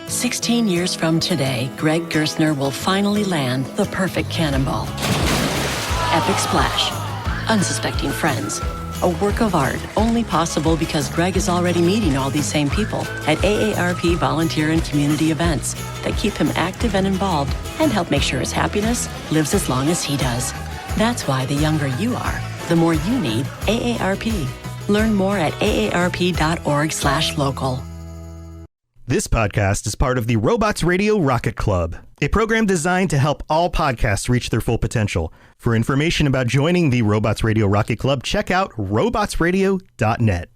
16 years from today, Greg Gerstner will finally land the perfect cannonball. Epic splash. Unsuspecting friends. A work of art only possible because Greg is already meeting all these same people at AARP volunteer and community events that keep him active and involved and help make sure his happiness lives as long as he does. That's why the younger you are, the more you need AARP. Learn more at aarp.org/local. This podcast is part of the Robots Radio Rocket Club, a program designed to help all podcasts reach their full potential. For information about joining the Robots Radio Rocket Club, check out robotsradio.net.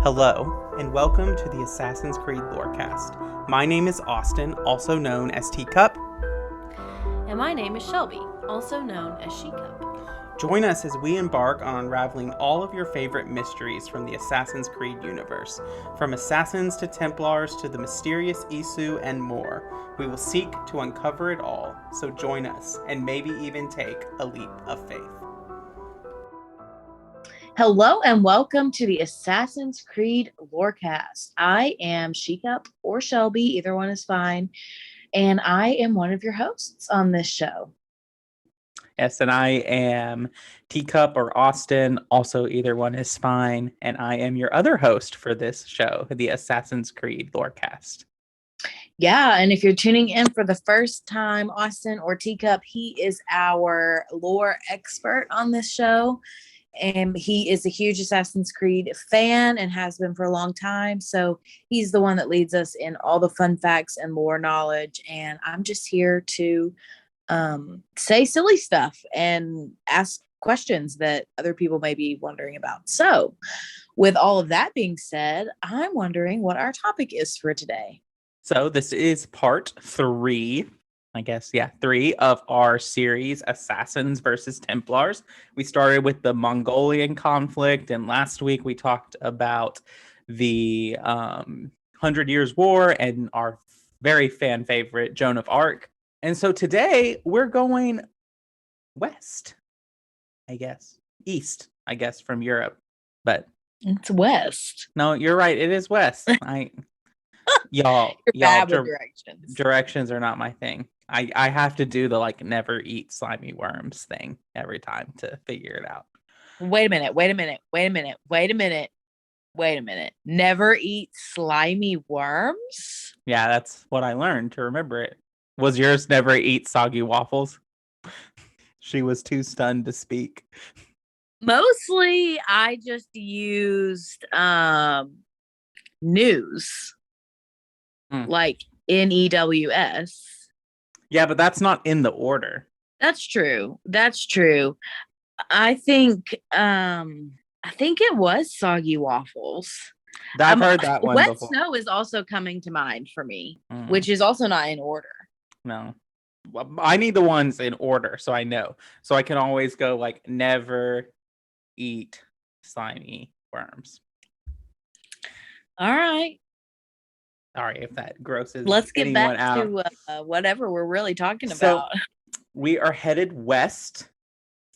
Hello, and welcome to the Assassin's Creed Lorecast. My name is Austin, also known as Teecup. And my name is Shelby, also known as Shecup. Join us as we embark on unraveling all of your favorite mysteries from the Assassin's Creed universe. From assassins to Templars to the mysterious Isu and more. We will seek to uncover it all, so join us and maybe even take a leap of faith. Hello and welcome to the Assassin's Creed Lorecast. I am Shecup or Shelby, either one is fine, and I am one of your hosts on this show. Yes, and I am Teacup or Austin, also either one is fine, and I am your other host for this show, the Assassin's Creed Lorecast. Yeah, and if you're tuning in for the first time, Austin or Teacup, he is our lore expert on this show, and he is a huge Assassin's Creed fan and has been for a long time, so he's the one that leads us in all the fun facts and lore knowledge, and I'm just here to say silly stuff and ask questions that other people may be wondering about. So with all of that being said, I'm wondering what our topic is for today. So this is part 3, I guess, 3 of our series, Assassins versus Templars. We started with the Mongolian conflict, and last week we talked about the 100 Years' War and our very fan favorite, Joan of Arc. And so today we're going west, I guess. East, I guess, from Europe. But it's west. No, you're right. It is west. Y'all bad with directions. Directions are not my thing. I have to do the never eat slimy worms thing every time to figure it out. Wait a minute. Never eat slimy worms? Yeah, that's what I learned to remember it. Was yours never eat soggy waffles? She was too stunned to speak. Mostly, I just used news, like NEWS. Yeah, but that's not in the order. That's true. I think it was soggy waffles. I've heard that one Wet before. snow is also coming to mind for me, which is also not in order. No. I need the ones in order so I know. So I can always go never eat slimy worms. All right. Sorry if that grosses Let's get anyone back out. to whatever we're really talking So about. we are headed west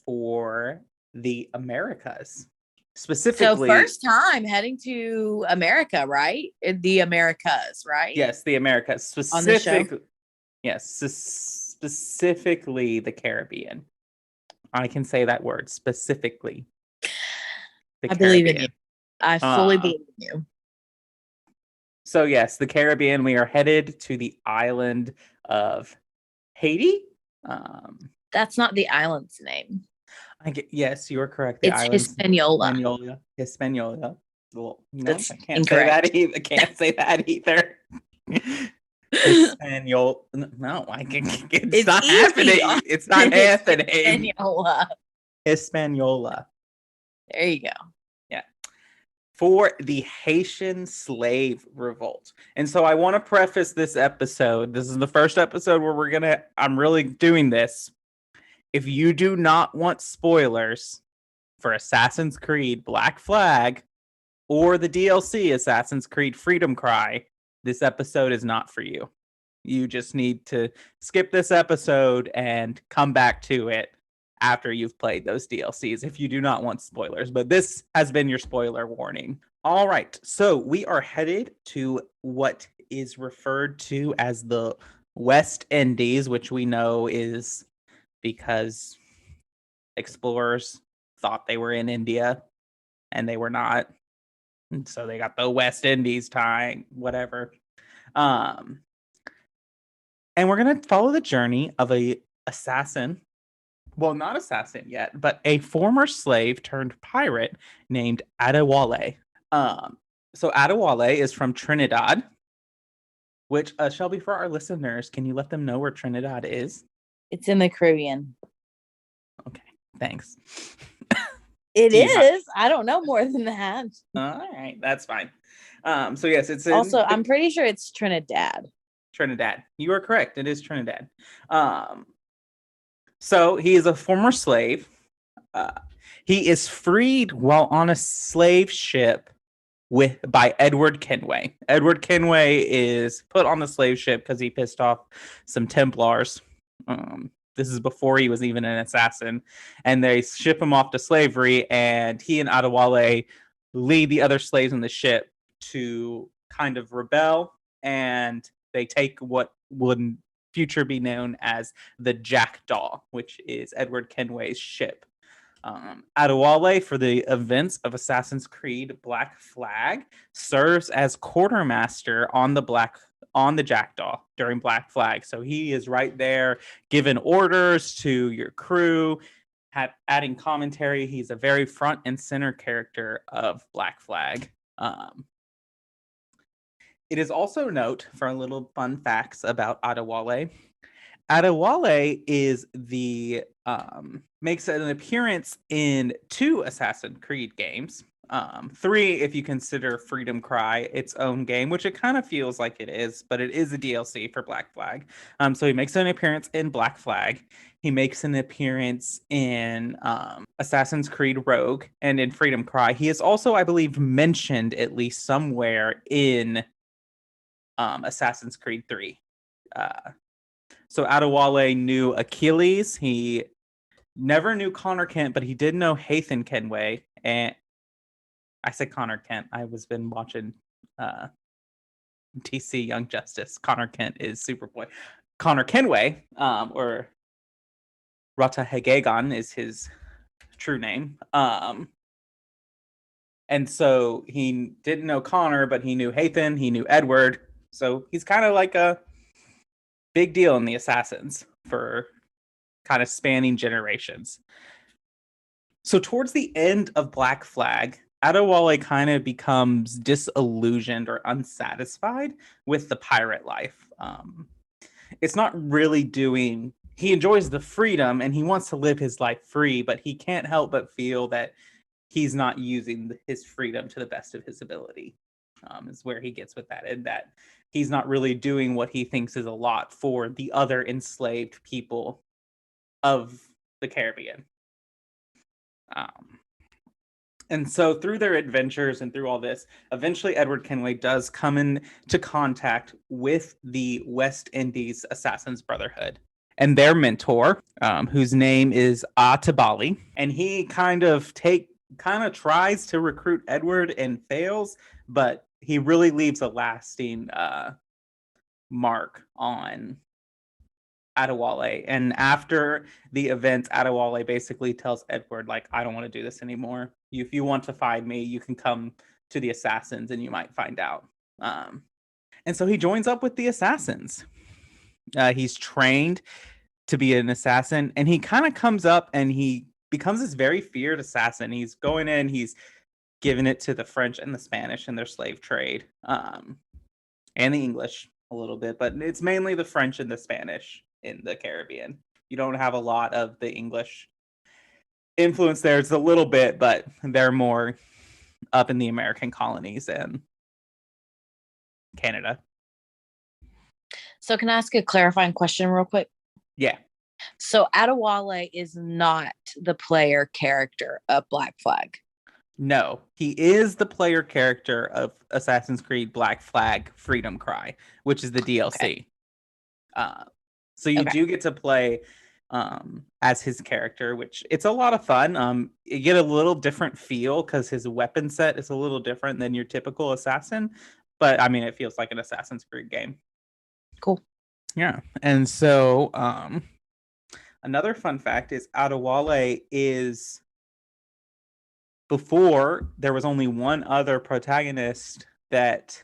for the Americas. Specifically, So first time heading to America, right? The Americas, right? Yes, the Americas. On the show? Yes, specifically the Caribbean. I can say that word, specifically. I believe in you. I fully believe in you. So yes, the Caribbean. We are headed to the island of Haiti. That's not the island's name. Yes, you are correct. It's Hispaniola. Hispaniola. Well, no, That's I can't incorrect. say that either. I can't say that either. Hispaniola. No, I can. It's not easy. happening. It's not happening. Hispaniola. Hispaniola. There you go. Yeah. For the Haitian Slave Revolt. And so I want to preface this episode. This is the first episode where I'm really doing this. If you do not want spoilers for Assassin's Creed Black Flag or the DLC Assassin's Creed Freedom Cry, this episode is not for you. You just need to skip this episode and come back to it after you've played those DLCs if you do not want spoilers. But this has been your spoiler warning. All right, so we are headed to what is referred to as the West Indies, which we know is because explorers thought they were in India and they were not. And so they got the West Indies tying, whatever. And we're going to follow the journey of a assassin. Well, not assassin yet, but a former slave turned pirate named Adéwélé. So Adéwélé is from Trinidad, which, Shelby, for our listeners, can you let them know where Trinidad is? It's in the Caribbean. Okay, thanks. It is. I don't know more than that. All right, that's fine. So yes, it's also, I'm pretty sure it's Trinidad. Trinidad. You are correct. It is Trinidad. So he is a former slave. He is freed while on a slave ship by Edward Kenway. Edward Kenway is put on the slave ship because he pissed off some Templars. This is before he was even an assassin. And they ship him off to slavery, and he and Adéwélé lead the other slaves in the ship to kind of rebel, and they take what would in future be known as the Jackdaw, which is Edward Kenway's ship. Adéwélé, for the events of Assassin's Creed Black Flag, serves as quartermaster on the Jackdaw during Black Flag. So he is right there giving orders to your crew, adding commentary. He's a very front and center character of Black Flag. It is also note for a little fun facts about Adéwélé. Adéwélé is makes an appearance in 2 Assassin's Creed games. 3 if you consider Freedom Cry its own game, which it kind of feels like it is, but it is a DLC for Black Flag. So he makes an appearance in Black Flag. He makes an appearance in Assassin's Creed Rogue and in Freedom Cry. He is also, I believe, mentioned at least somewhere in Assassin's Creed 3. So Adéwélé knew Achilles. He never knew Connor Kent, but he did know Haitian Kenway. And I said Connor Kent. I was been watching DC Young Justice. Connor Kent is Superboy. Connor Kenway, or Rata Hegagon is his true name. And so he didn't know Connor, but he knew Haitian. He knew Edward. So he's kind of like a big deal in the Assassins for kind of spanning generations. So towards the end of Black Flag, Adéwélé kind of becomes disillusioned or unsatisfied with the pirate life. It's not really he enjoys the freedom and he wants to live his life free, but he can't help but feel that he's not using his freedom to the best of his ability. Is where he gets with that, and that he's not really doing what he thinks is a lot for the other enslaved people of the Caribbean. And so through their adventures and through all this, eventually Edward Kenway does come into contact with the West Indies Assassins Brotherhood and their mentor, whose name is Adéwélé. And he kind of tries to recruit Edward and fails, but he really leaves a lasting mark on Adéwélé. And after the event, Adéwélé basically tells Edward, like, I don't want to do this anymore. If you want to find me, you can come to the Assassins and you might find out. And so he joins up with the Assassins. He's trained to be an assassin, and he kind of comes up and he becomes this very feared assassin. He's going in, he's giving it to the French and the Spanish and their slave trade, and the English a little bit, but it's mainly the French and the Spanish in the Caribbean. You don't have a lot of the English influence there. It's a little bit, but they're more up in the American colonies and Canada. So can I ask a clarifying question real quick? Yeah. So Adéwélé is not the player character of Black Flag. No, he is the player character of Assassin's Creed Black Flag Freedom Cry, which is the DLC. Okay. So you do get to play as his character, which it's a lot of fun. You get a little different feel because his weapon set is a little different than your typical assassin, but I mean, it feels like an Assassin's Creed game. Cool. Yeah. And so another fun fact is Adéwélé is, before there was only one other protagonist that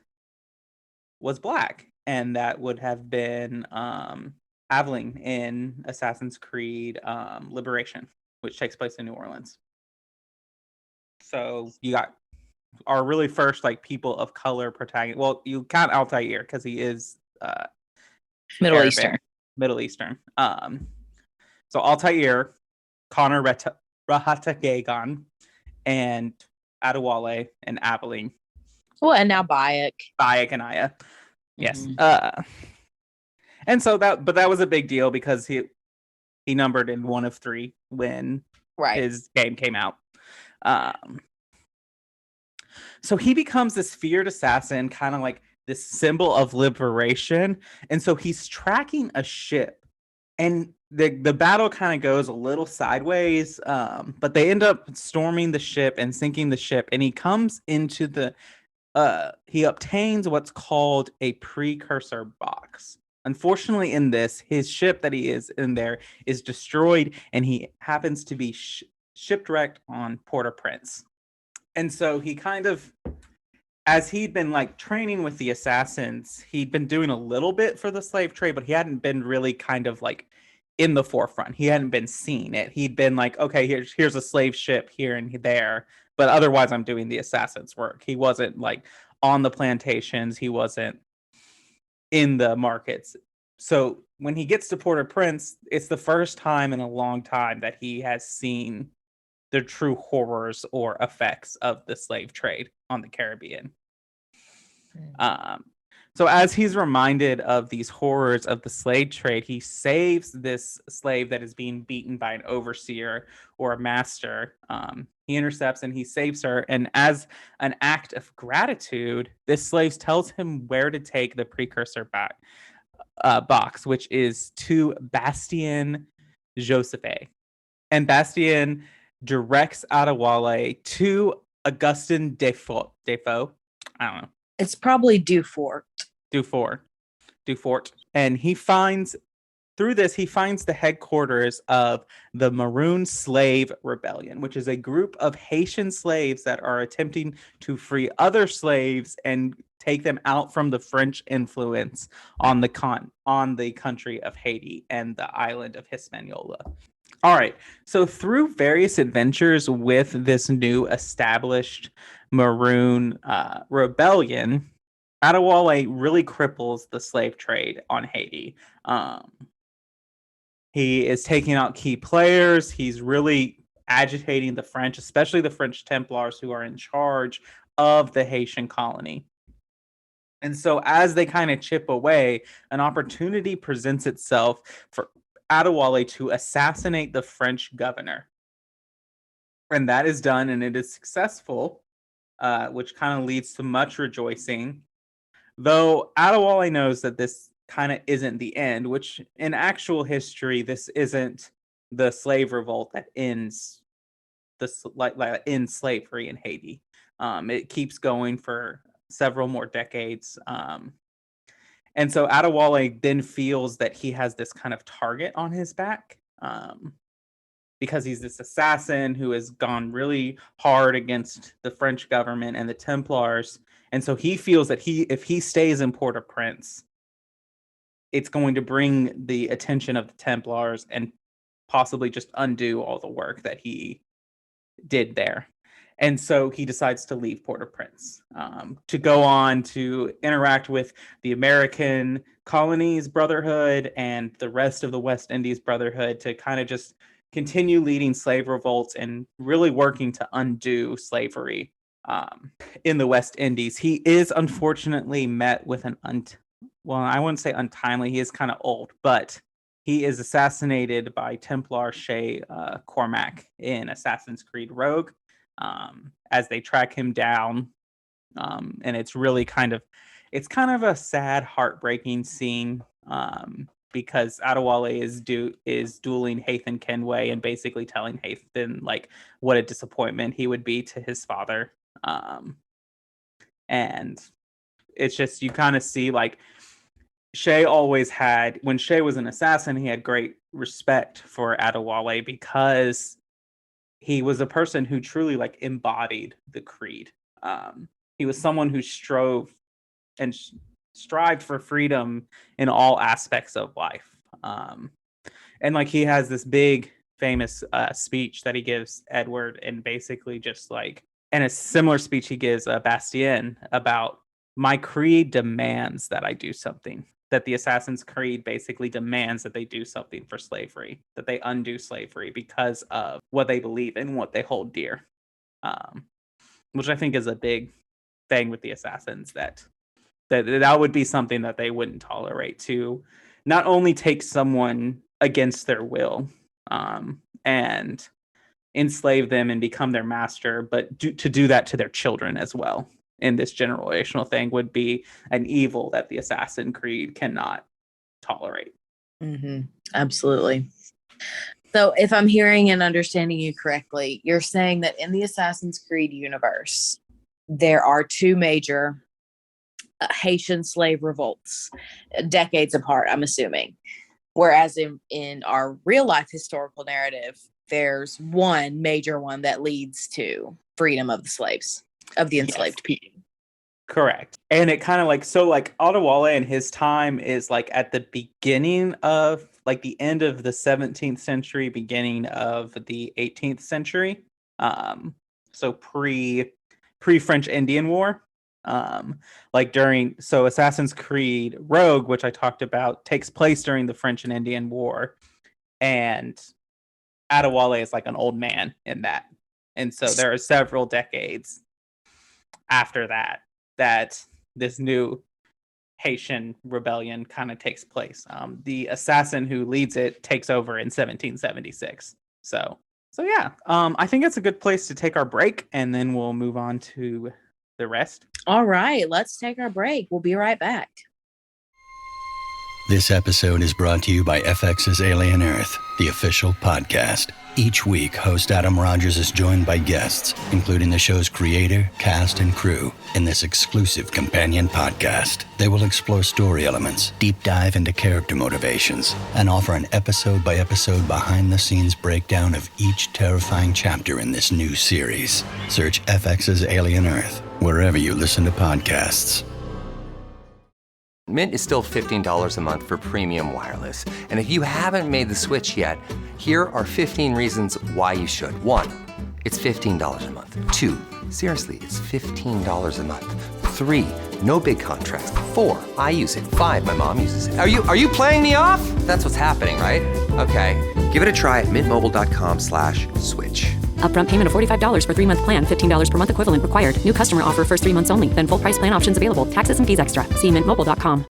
was black, and that would have been Aveline in Assassin's Creed Liberation, which takes place in New Orleans. So you got our really first like people of color protagonist. Well, you count Altair because he is Middle Arabic, Eastern. Middle Eastern. So Altair, Connor Rahatagagon, and Adéwélé and Aveline. Well, and now Bayek. Bayek and Aya. Yes. Mhm. And so that was a big deal because he numbered in one of three when his game came out. So he becomes this feared assassin, kind of like this symbol of liberation. And so he's tracking a ship, and the battle kind of goes a little sideways, but they end up storming the ship and sinking the ship. And he comes into he obtains what's called a precursor box. Unfortunately, in this, his ship that he is in there is destroyed, and he happens to be shipwrecked on Port-au-Prince. And so he kind of, as he'd been like training with the assassins, he'd been doing a little bit for the slave trade, but he hadn't been really kind of like in the forefront. He hadn't been seeing it. He'd been like, okay, here's a slave ship here and there, but otherwise I'm doing the assassin's work. He wasn't like on the plantations. He wasn't in the markets. So when he gets to Port-au-Prince, it's the first time in a long time that he has seen the true horrors or effects of the slave trade on the Caribbean. So as he's reminded of these horrors of the slave trade, he saves this slave that is being beaten by an overseer or a master. He intercepts and he saves her. And as an act of gratitude, this slave tells him where to take the precursor box, which is to Bastien Josephe. And Bastien directs Adéwélé to Augustin Defoe. I don't know. It's probably Dufort. And he finds the headquarters of the Maroon Slave Rebellion, which is a group of Haitian slaves that are attempting to free other slaves and take them out from the French influence on the country of Haiti and the island of Hispaniola. All right. So through various adventures with this new established Maroon rebellion, Adéwélé really cripples the slave trade on Haiti. He is taking out key players. He's really agitating the French, especially the French Templars, who are in charge of the Haitian colony. And so as they kind of chip away, an opportunity presents itself for Adéwélé to assassinate the French governor. And that is done, and it is successful, which kind of leads to much rejoicing. Though Adéwélé knows that this kind of isn't the end, which in actual history, this isn't the slave revolt that ends ends slavery in Haiti. It keeps going for several more decades. And so Adéwélé then feels that he has this kind of target on his back, because he's this assassin who has gone really hard against the French government and the Templars. And so he feels that if he stays in Port-au-Prince, it's going to bring the attention of the Templars and possibly just undo all the work that he did there. And so he decides to leave Port-au-Prince to go on to interact with the American Colonies Brotherhood and the rest of the West Indies Brotherhood to kind of just continue leading slave revolts and really working to undo slavery in the West Indies. He is unfortunately met with I wouldn't say untimely. He is kind of old, but he is assassinated by Templar Shay Cormac in Assassin's Creed Rogue. As they track him down, and it's really kind of a sad, heartbreaking scene, because Adéwélé is dueling Haithan Kenway and basically telling Haithan like what a disappointment he would be to his father. And it's just, you kind of see like Shay always had, when Shay was an assassin, he had great respect for Adéwélé because he was a person who truly like embodied the creed. He was someone who strove and strived for freedom in all aspects of life. And like he has this big famous speech that he gives Edward, and basically just like, and a similar speech he gives Bastien about, my creed demands that I do something. That the Assassin's Creed basically demands that they do something for slavery, that they undo slavery because of what they believe in, what they hold dear. Which I think is a big thing with the Assassins, that would be something that they wouldn't tolerate, to not only take someone against their will and enslave them and become their master, but to do that to their children as well. And this generational thing would be an evil that the Assassin Creed cannot tolerate. Mm-hmm. Absolutely. So if I'm hearing and understanding you correctly, you're saying that in the Assassin's Creed universe, there are two major Haitian slave revolts, decades apart, I'm assuming. Whereas in our real life historical narrative, there's one major one that leads to freedom of the slaves, of the enslaved people. Correct. And it kind of like, so like Adéwélé in his time is like at the beginning of like the end of the 17th century, beginning of the 18th century. So pre-French Indian War. Like during, so Assassin's Creed Rogue, which I talked about, takes place during the French and Indian War. And Adéwélé is like an old man in that. And so there are several decades after that this new Haitian rebellion kind of takes place. The assassin who leads it takes over in 1776. So yeah, I think it's a good place to take our break, and then we'll move on to the rest. All right, let's take our break. We'll be right back. This episode is brought to you by FX's Alien Earth, the official podcast. Each week, host Adam Rogers is joined by guests, including the show's creator, cast, and crew, in this exclusive companion podcast. They will explore story elements, deep dive into character motivations, and offer an episode-by-episode behind-the-scenes breakdown of each terrifying chapter in this new series. Search FX's Alien Earth wherever you listen to podcasts. Mint is still $15 a month for premium wireless. And if you haven't made the switch yet, here are 15 reasons why you should. 1, it's $15 a month. 2, seriously, it's $15 a month. 3, no big contracts. 4, I use it. 5, my mom uses it. Are you playing me off? That's what's happening, right? Okay, give it a try at mintmobile.com/switch. Upfront payment of $45 for 3-month plan, $15 per month equivalent required. New customer offer first 3 months only. Then full price plan options available. Taxes and fees extra. See mintmobile.com.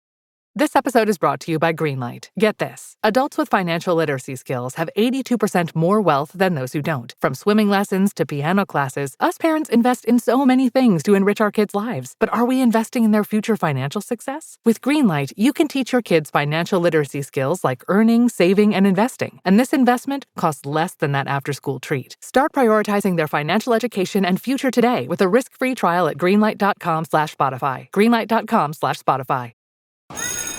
This episode is brought to you by Greenlight. Get this. Adults with financial literacy skills have 82% more wealth than those who don't. From swimming lessons to piano classes, us parents invest in so many things to enrich our kids' lives. But are we investing in their future financial success? With Greenlight, you can teach your kids financial literacy skills like earning, saving, and investing. And this investment costs less than that after-school treat. Start prioritizing their financial education and future today with a risk-free trial at greenlight.com/Spotify. Greenlight.com/Spotify.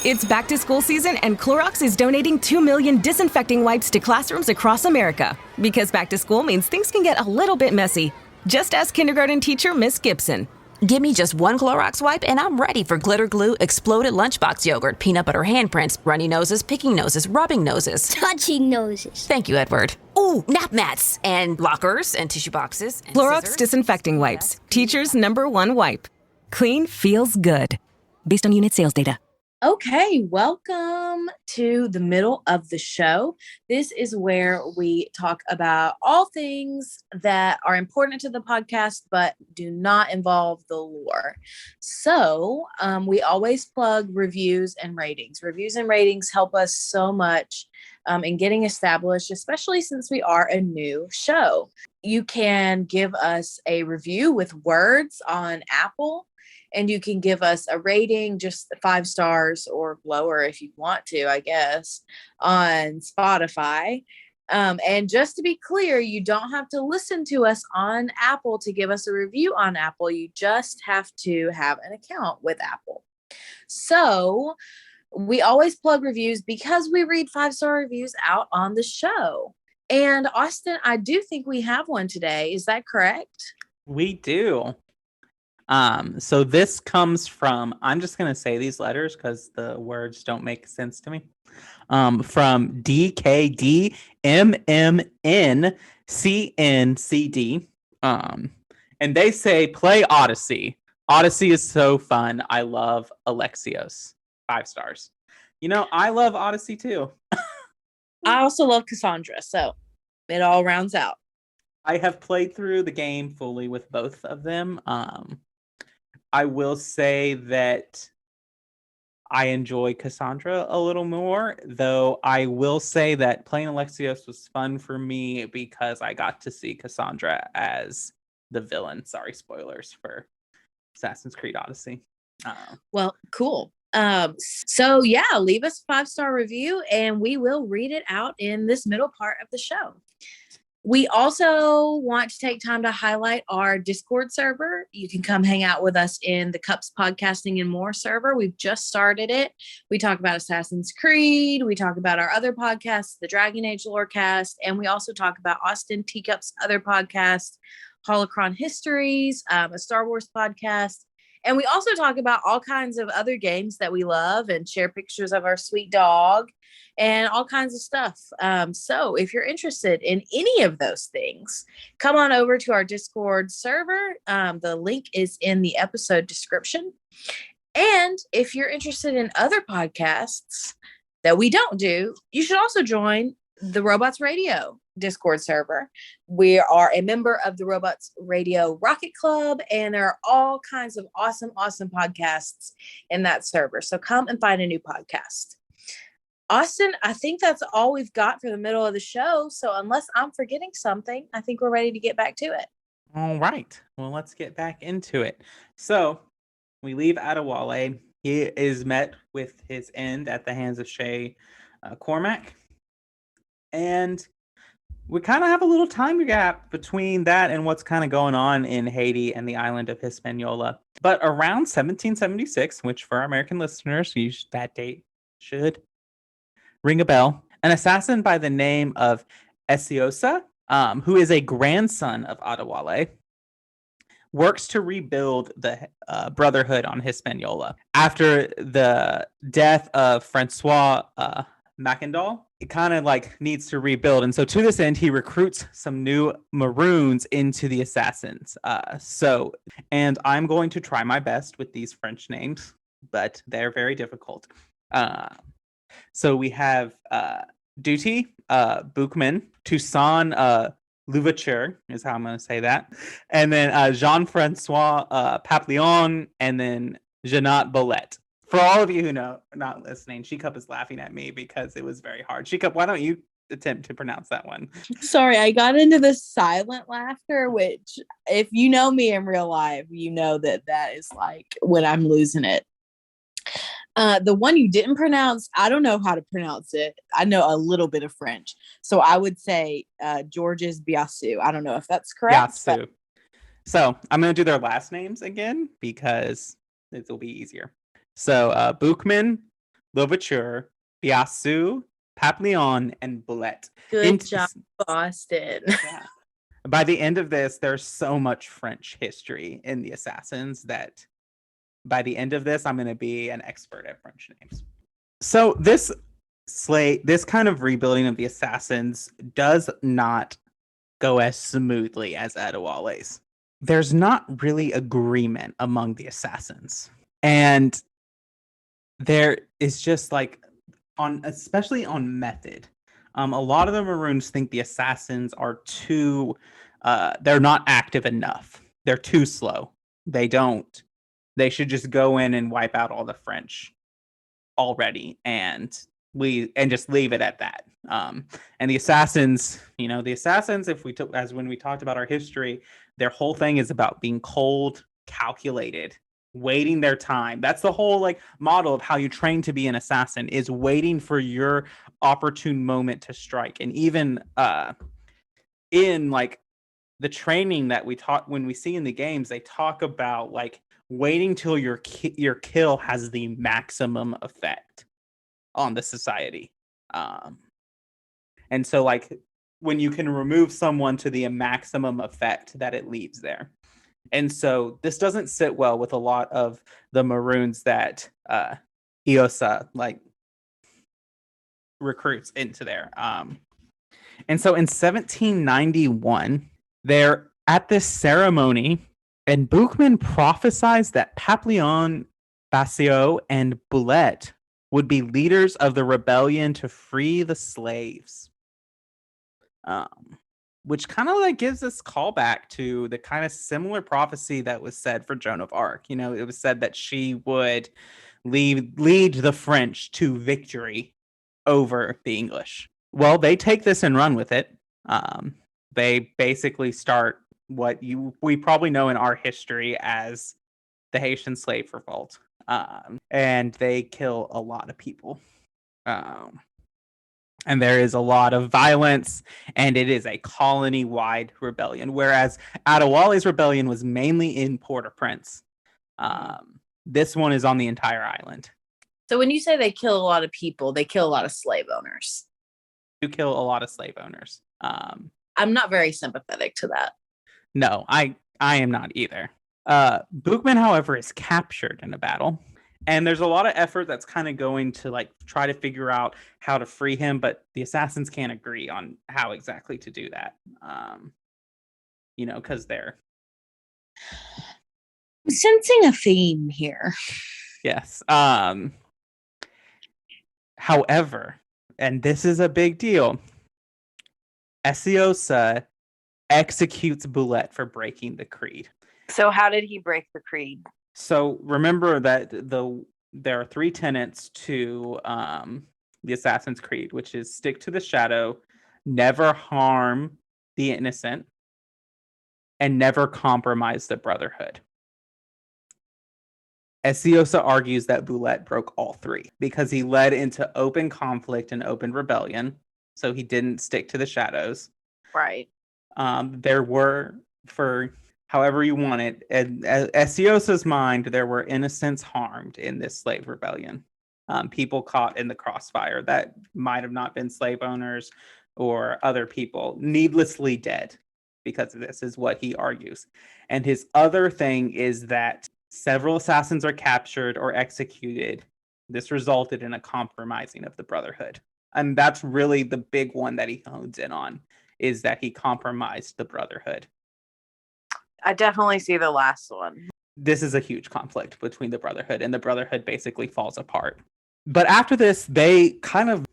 It's back to school season, and Clorox is donating 2 million disinfecting wipes to classrooms across America. Because back to school means things can get a little bit messy. Just ask kindergarten teacher Miss Gibson. Give me just one Clorox wipe and I'm ready for glitter glue, exploded lunchbox yogurt, peanut butter handprints, runny noses, picking noses, rubbing noses. Touching noses. Thank you, Edward. Ooh, nap mats and lockers and tissue boxes. And Clorox scissors. disinfecting wipes. Teacher's #1 wipe. Clean feels good. Based on unit sales data. Okay, welcome to the middle of the show. This is where we talk about all things that are important to the podcast, but do not involve the lore. So we always plug reviews and ratings. Reviews and ratings help us so much in getting established, especially since we are a new show. You can give us a review with words on Apple, and you can give us a rating, just 5 stars or lower if you want to, I guess, on Spotify. And just to be clear, you don't have to listen to us on Apple to give us a review on Apple. You just have to have an account with Apple. So we always plug reviews because we read 5-star reviews out on the show. And Austin, I do think we have one today. Is that correct? We do. So this comes from, I'm just going to say these letters because the words don't make sense to me. From DKDMMNCNCD. And they say, play Odyssey. Odyssey is so fun. I love Alexios. 5 stars. You know, I love Odyssey too. I also love Cassandra, so it all rounds out. I have played through the game fully with both of them. I will say that I enjoy Cassandra a little more, though I will say that playing Alexios was fun for me because I got to see Cassandra as the villain. Sorry, spoilers for Assassin's Creed Odyssey. Well, cool. So yeah, leave us a 5-star review and we will read it out in this middle part of the show. We also want to take time to highlight our Discord server. You can come hang out with us in the Cups Podcasting and More server. We've just started it. We talk about Assassin's Creed. We talk about our other podcasts, the Dragon Age Lorecast, and we also talk about Austin Teecup's other podcast, Holocron Histories, a Star Wars podcast. And we also talk about all kinds of other games that we love and share pictures of our sweet dog and all kinds of stuff. So if you're interested in any of those things, come on over to our Discord server. The link is in the episode description. And if you're interested in other podcasts that we don't do, you should also join the Robots Radio Discord server. We are a member of the Robots Radio Rocket Club, and there are all kinds of awesome podcasts in that server. So come and find a new podcast. Austin, I think that's all we've got for the middle of the show. So unless I'm forgetting something, I think we're ready to get back to it. All right. Well, let's get back into it. So we leave Adéwélé. He is met with his end at the hands of Shay Cormac. And we kind of have a little time gap between that and what's kind of going on in Haiti and the island of Hispaniola. But around 1776, which for our American listeners, that date should ring a bell, an assassin by the name of Esiosa, who is a grandson of Adéwélé, works to rebuild the brotherhood on Hispaniola. After the death of Francois Macandal, it kind of like needs to rebuild. And so to this end, he recruits some new Maroons into the assassins. And I'm going to try my best with these French names, but they're very difficult. So we have Duty, Boukman, Toussaint Louverture is how I'm going to say that. And then Jean-Francois Papillon, and then Jeanette Bolette. For all of you who know, not listening, Shecup is laughing at me because it was very hard. Shecup, why don't you attempt to pronounce that one? Sorry, I got into the silent laughter, which if you know me in real life, you know that is like when I'm losing it. The one you didn't pronounce, I don't know how to pronounce it. I know a little bit of French. So I would say Georges Biassou. I don't know if that's correct. Biassou. But... So I'm going to do their last names again because it will be easier. So Boukman, Louverture, Biassou, Papillon, and Bolette. Good job, Boston. Yeah. By the end of this, there's so much French history in the Assassins that by the end of this, I'm going to be an expert at French names. So this kind of rebuilding of the Assassins does not go as smoothly as Adéwélé's. There's not really agreement among the Assassins. And there is just like especially on method. A lot of the Maroons think the Assassins are they're not active enough. They're too slow. They should just go in and wipe out all the French already and just leave it at that. And the Assassins, when we talked about our history, their whole thing is about being cold, calculated, waiting their time. That's the whole like model of how you train to be an assassin, is waiting for your opportune moment to strike. And even in like the training that we taught when we see in the games, they talk about like waiting till your kill has the maximum effect on the society. And so like when you can remove someone to the maximum effect that it leaves there. And so this doesn't sit well with a lot of the Maroons that Iosa like recruits into there. And so in 1791, they're at this ceremony, and Boukman prophesies that Papillon, Basio, and Boulette would be leaders of the rebellion to free the slaves. Which kind of like gives us callback to the kind of similar prophecy that was said for Joan of Arc. You know, it was said that she would lead the French to victory over the English. Well, they take this and run with it. They basically start what we probably know in our history as the Haitian Slave Revolt. And they kill a lot of people. And there is a lot of violence, and it is a colony-wide rebellion, whereas Adéwélé's rebellion was mainly in Port-au-Prince. This one is on the entire island. So when you say they kill a lot of people, they kill a lot of slave owners. You kill a lot of slave owners. I'm not very sympathetic to that. No, I am not either. Boukman, however, is captured in a battle. And there's a lot of effort that's kind of going to like try to figure out how to free him, but the assassins can't agree on how exactly to do that. You know, because they're I'm sensing a theme here. Yes. However, and this is a big deal, Esiosa executes Boulette for breaking the creed. So how did he break the creed? So remember that there are 3 tenets to the Assassin's Creed, which is stick to the shadow, never harm the innocent, and never compromise the brotherhood. Esiosa argues that Boulette broke all 3 because he led into open conflict and open rebellion, so he didn't stick to the shadows. Right. There were, for however you want it, in Esiosa's mind, there were innocents harmed in this slave rebellion. People caught in the crossfire that might have not been slave owners or other people, needlessly dead because of this, is what he argues. And his other thing is that several assassins are captured or executed. This resulted in a compromising of the brotherhood. And that's really the big one that he hones in on, is that he compromised the brotherhood. I definitely see the last one. This is a huge conflict between the brotherhood, and the brotherhood basically falls apart. But after this, they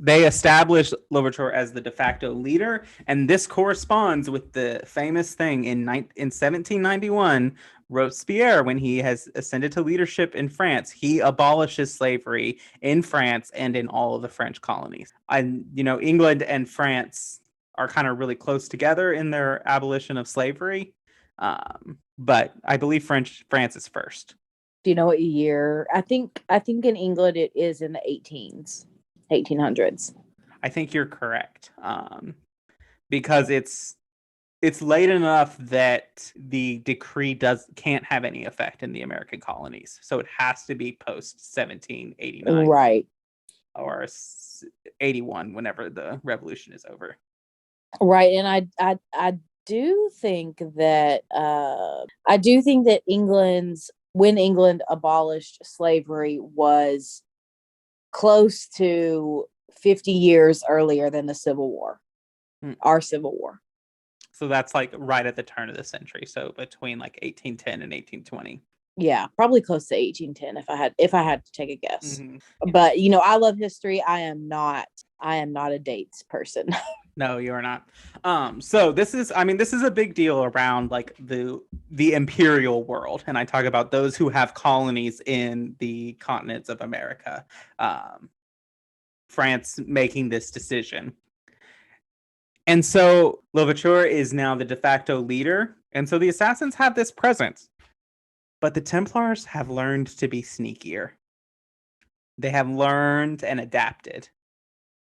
establish Louverture as the de facto leader, and this corresponds with the famous thing in 1791, Robespierre, when he has ascended to leadership in France, he abolishes slavery in France and in all of the French colonies. And England and France are kind of really close together in their abolition of slavery. But I believe France is first. Do you know what year? I think in England it is in the 1800s. I think you're correct. Because it's late enough that the decree can't have any effect in the American colonies. So it has to be post 1789. Right. Or 81, whenever the revolution is over. Right. And I do think that when England abolished slavery was close to 50 years earlier than the Civil War, our Civil War. So that's like right at the turn of the century. So between like 1810 and 1820. Yeah, probably close to 1810 if I had to take a guess. Mm-hmm. But I love history. I am not a dates person. No, you're not. So this is a big deal around like the imperial world. And I talk about those who have colonies in the continents of America. France making this decision. And so Louverture is now the de facto leader. And so the assassins have this presence. But the Templars have learned to be sneakier. They have learned and adapted.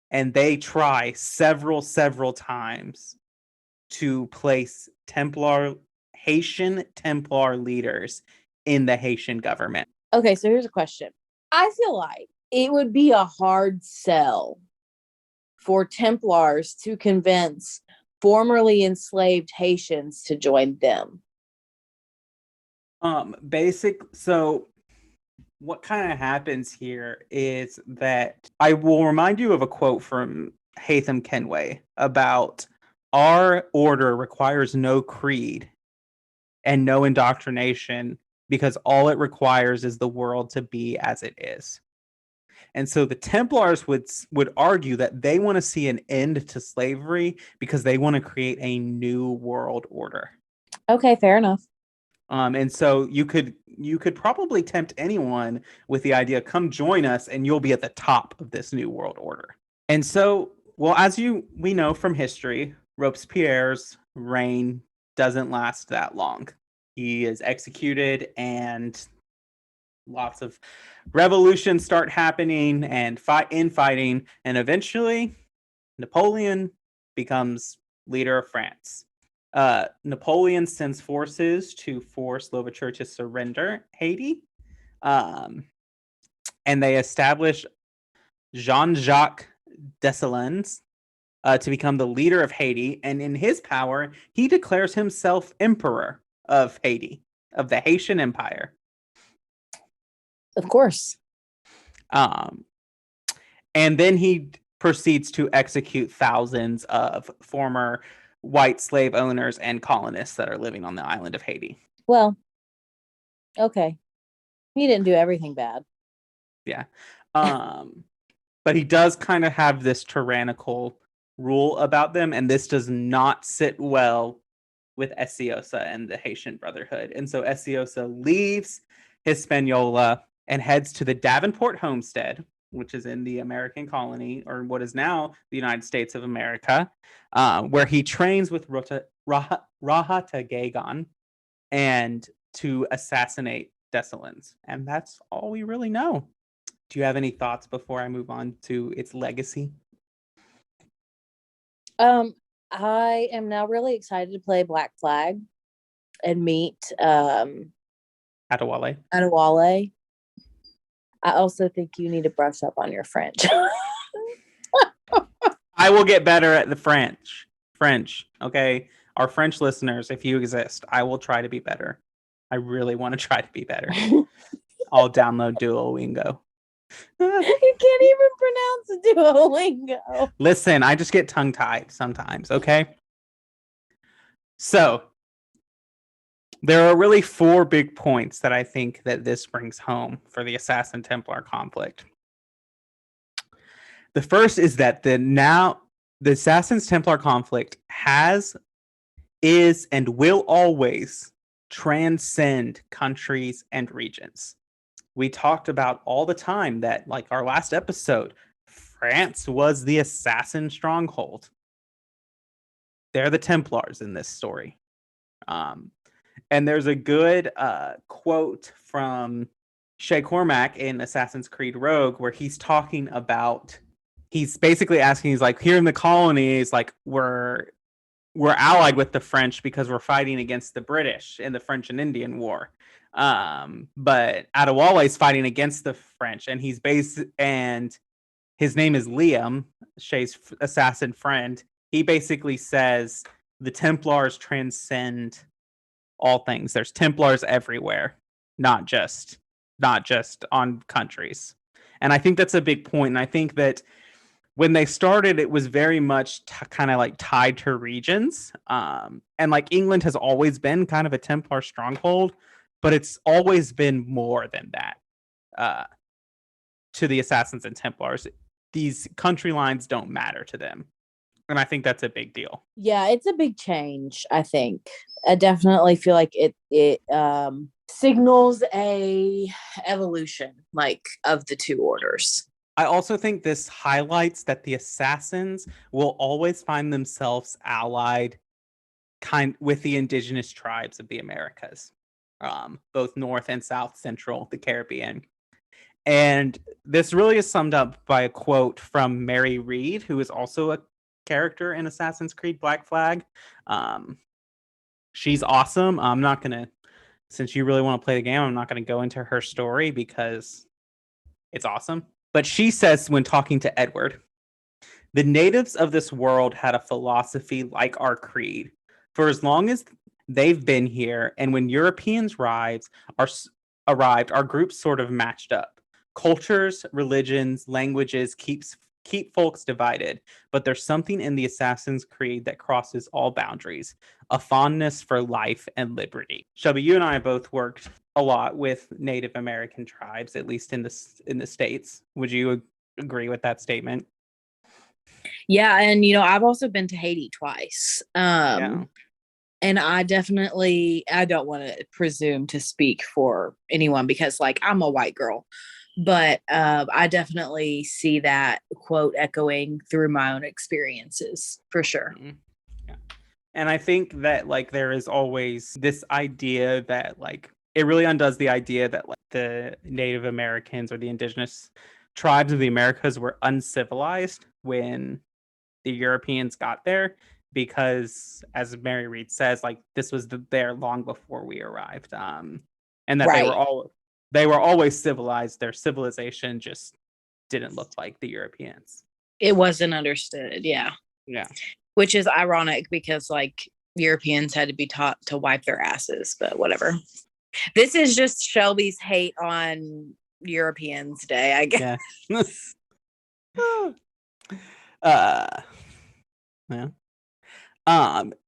And they try several times to place Haitian Templar leaders in the Haitian government. Okay, so here's a question. I feel like it would be a hard sell for Templars to convince formerly enslaved Haitians to join them. So what kind of happens here is that I will remind you of a quote from Hatham Kenway about our order requires no creed and no indoctrination because all it requires is the world to be as it is. And so the Templars would argue that they want to see an end to slavery because they want to create a new world order. Okay, fair enough. And so you could probably tempt anyone with the idea, come join us and you'll be at the top of this new world order. And so, well, as we know from history, Robespierre's reign doesn't last that long. He is executed and lots of revolutions start happening and fighting, and eventually Napoleon becomes leader of France. Napoleon sends forces to force Louverture to surrender Haiti, and they establish Jean-Jacques Dessalines to become the leader of Haiti, and in his power, he declares himself emperor of Haiti, of the Haitian Empire. Of course. And then he proceeds to execute thousands of former white slave owners and colonists that are living on the island of Haiti. Well, okay. He didn't do everything bad. Yeah. But he does kind of have this tyrannical rule about them, and this does not sit well with Espinosa and the Haitian Brotherhood. And so Espinosa leaves Hispaniola and heads to the Davenport homestead, which is in the American colony, or what is now the United States of America, where he trains with Rahata and to assassinate Dessalines. And that's all we really know. Do you have any thoughts before I move on to its legacy? I am now really excited to play Black Flag and meet Adéwélé. I also think you need to brush up on your French. I will get better at the French. Okay? Our French listeners, if you exist, I will try to be better. I really want to try to be better. I'll download Duolingo. You can't even pronounce Duolingo. Listen, I just get tongue-tied sometimes, okay? So, there are really 4 big points that I think that this brings home for the Assassin Templar conflict. The first is that the Assassin's Templar conflict is, and will always transcend countries and regions. We talked about all the time that, like our last episode, France was the assassin stronghold. They're the Templars in this story. And there's a good quote from Shay Cormac in Assassin's Creed Rogue where he's talking about, he's basically asking, he's like, here in the colonies, like we're allied with the French because we're fighting against the British in the French and Indian War. But Adéwélé is fighting against the French, and and his name is Liam, Shay's assassin friend. He basically says the Templars transcend all things. There's Templars everywhere, not just on countries. And I think that's a big point. And I think that when they started, it was very much kind of like tied to regions. And like England has always been kind of a Templar stronghold, but it's always been more than that to the Assassins and Templars. These country lines don't matter to them. And I think that's a big deal. Yeah, it's a big change, I think. I definitely feel like it signals a evolution, like, of the two orders. I also think this highlights that the assassins will always find themselves allied with the indigenous tribes of the Americas. both North and South Central, the Caribbean. And this really is summed up by a quote from Mary Reed, who is also a character in Assassin's Creed Black Flag. She's awesome. I'm not going to, since you really want to play the game, I'm not going to go into her story because it's awesome. But she says when talking to Edward, the natives of this world had a philosophy like our creed. For as long as they've been here, and when Europeans arrived, our groups sort of matched up. Cultures, religions, languages keep folks divided, but there's something in the Assassin's Creed that crosses all boundaries, a fondness for life and liberty. Shelby, you and I both worked a lot with Native American tribes, at least in the States. Would you agree with that statement? Yeah, and I've also been to Haiti twice. And I don't want to presume to speak for anyone because I'm a white girl, but I definitely see that quote echoing through my own experiences for sure. Mm-hmm. Yeah. And I think that there is always this idea that it really undoes the idea that the Native Americans or the indigenous tribes of the Americas were uncivilized when the Europeans got there, because as Mary Reed says, this was there long before we arrived, and that they were always civilized. Their civilization just didn't look like the Europeans. It wasn't understood. Yeah. Which is ironic because Europeans had to be taught to wipe their asses, but whatever. This is just Shelby's hate on Europeans Day, I guess. Yeah.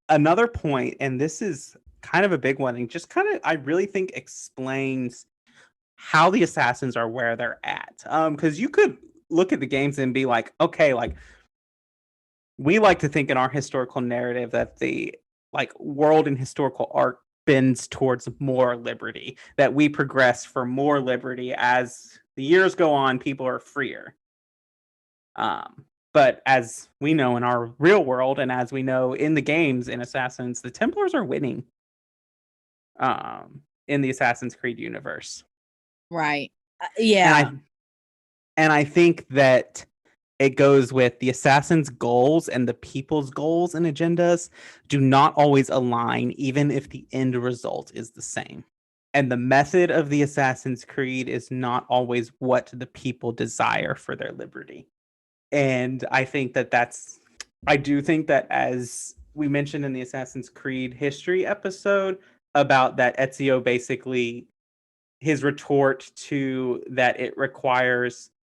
Another point, and this is kind of a big one, and just I really think explains how the assassins are where they're at. Because you could look at the games and be like, okay, we like to think in our historical narrative that the world and historical arc bends towards more liberty, that we progress for more liberty as the years go on, people are freer. But as we know in our real world, and as we know in the games in Assassins, the Templars are winning in the Assassin's Creed universe. Right. Yeah. And I think that it goes with the Assassin's goals and the people's goals and agendas do not always align, even if the end result is the same. And the method of the Assassin's Creed is not always what the people desire for their liberty. And I think I do think that, as we mentioned in the Assassin's Creed history episode, about that Ezio basically, his retort to that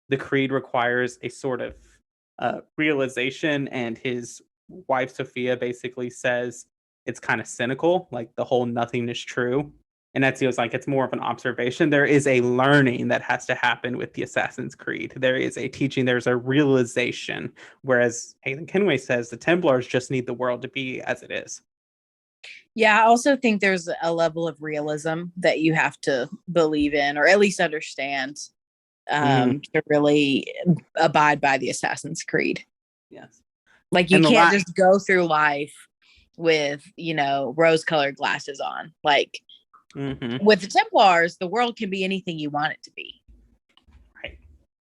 the creed requires a sort of realization, and his wife Sophia basically says it's kind of cynical, the whole nothing is true. And Ezio's it's more of an observation. There is a learning that has to happen with the Assassin's Creed. There is a teaching, there's a realization. Whereas Hayden Kenway says the Templars just need the world to be as it is. Yeah, I also think there's a level of realism that you have to believe in, or at least understand, to really abide by the Assassin's Creed. Yes. You can't just go through life with, rose-colored glasses on. With the Templars, the world can be anything you want it to be. Right.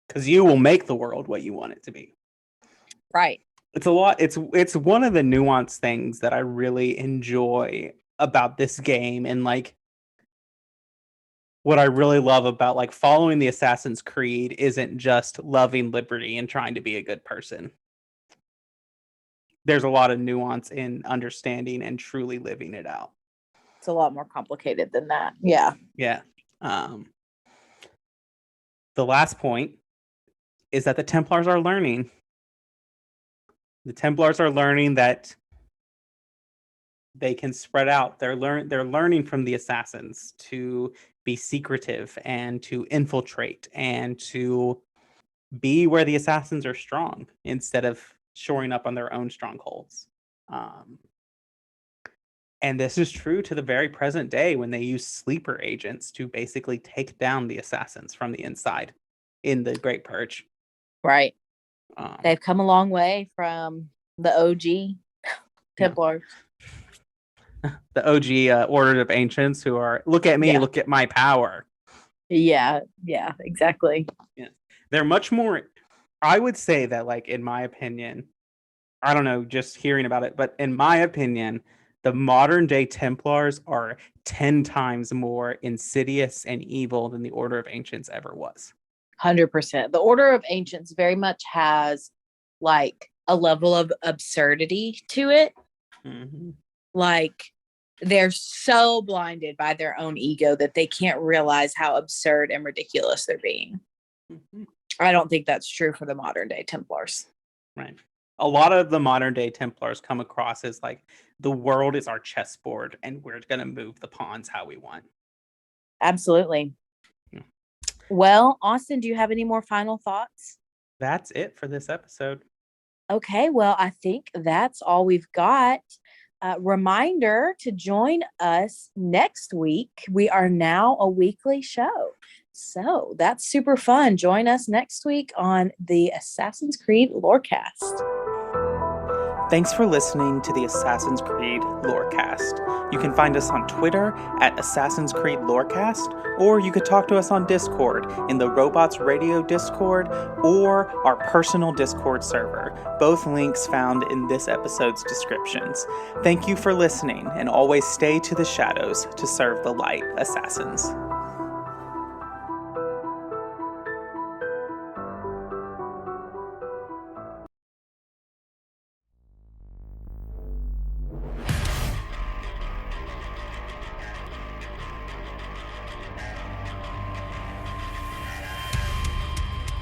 Because you will make the world what you want it to be. Right. It's a lot. It's one of the nuanced things that I really enjoy about this game, and what I really love about following the Assassin's Creed isn't just loving liberty and trying to be a good person. There's a lot of nuance in understanding and truly living it out. It's a lot more complicated than that. Yeah. Yeah. The last point is that the Templars are learning. The Templars are learning that they can spread out. They're learning from the assassins to be secretive and to infiltrate and to be where the assassins are strong instead of shoring up on their own strongholds. And this is true to the very present day when they use sleeper agents to basically take down the assassins from the inside in the Great Purge. Right. They've come a long way from the OG Templars. the OG Order of Ancients who are, look at me, look at my power. Yeah, exactly. Yeah. They're much more, I would say that, like, in my opinion, I don't know, just hearing about it, but in my opinion, the modern day Templars are 10 times more insidious and evil than the Order of Ancients ever was. 100%. The Order of Ancients very much has like a level of absurdity to it. Mm-hmm. Like, they're so blinded by their own ego that they can't realize how absurd and ridiculous they're being. Mm-hmm. I don't think that's true for the modern day Templars. Right. A lot of the modern day Templars come across as like, the world is our chessboard and we're going to move the pawns how we want. Absolutely. Yeah. Well, Austin, do you have any more final thoughts? That's it for this episode. Okay, well, I think that's all we've got. Reminder to join us next week. We are now a weekly show. So that's super fun. Join us next week on the Assassin's Creed Lorecast. Thanks for listening to the Assassin's Creed Lorecast. You can find us on Twitter at Assassin's Creed Lorecast, or you could talk to us on Discord in the Robots Radio Discord or our personal Discord server, both links found in this episode's descriptions. Thank you for listening, and always stay to the shadows to serve the light, Assassins.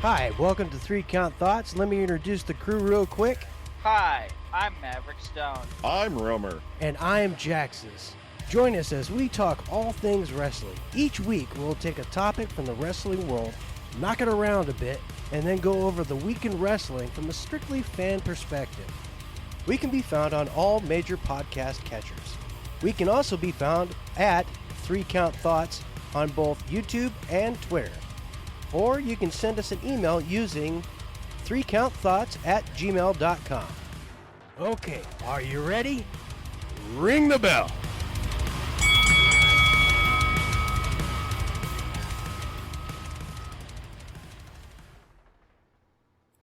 Hi, welcome to 3 Count Thoughts. Let me introduce the crew real quick. Hi, I'm Maverick Stone. I'm Romer. And I am Jaxus. Join us as we talk all things wrestling. Each week, we'll take a topic from the wrestling world, knock it around a bit, and then go over the week in wrestling from a strictly fan perspective. We can be found on all major podcast catchers. We can also be found at 3 Count Thoughts on both YouTube and Twitter. Or you can send us an email using 3countthoughts@gmail.com. Okay, are you ready? Ring the bell.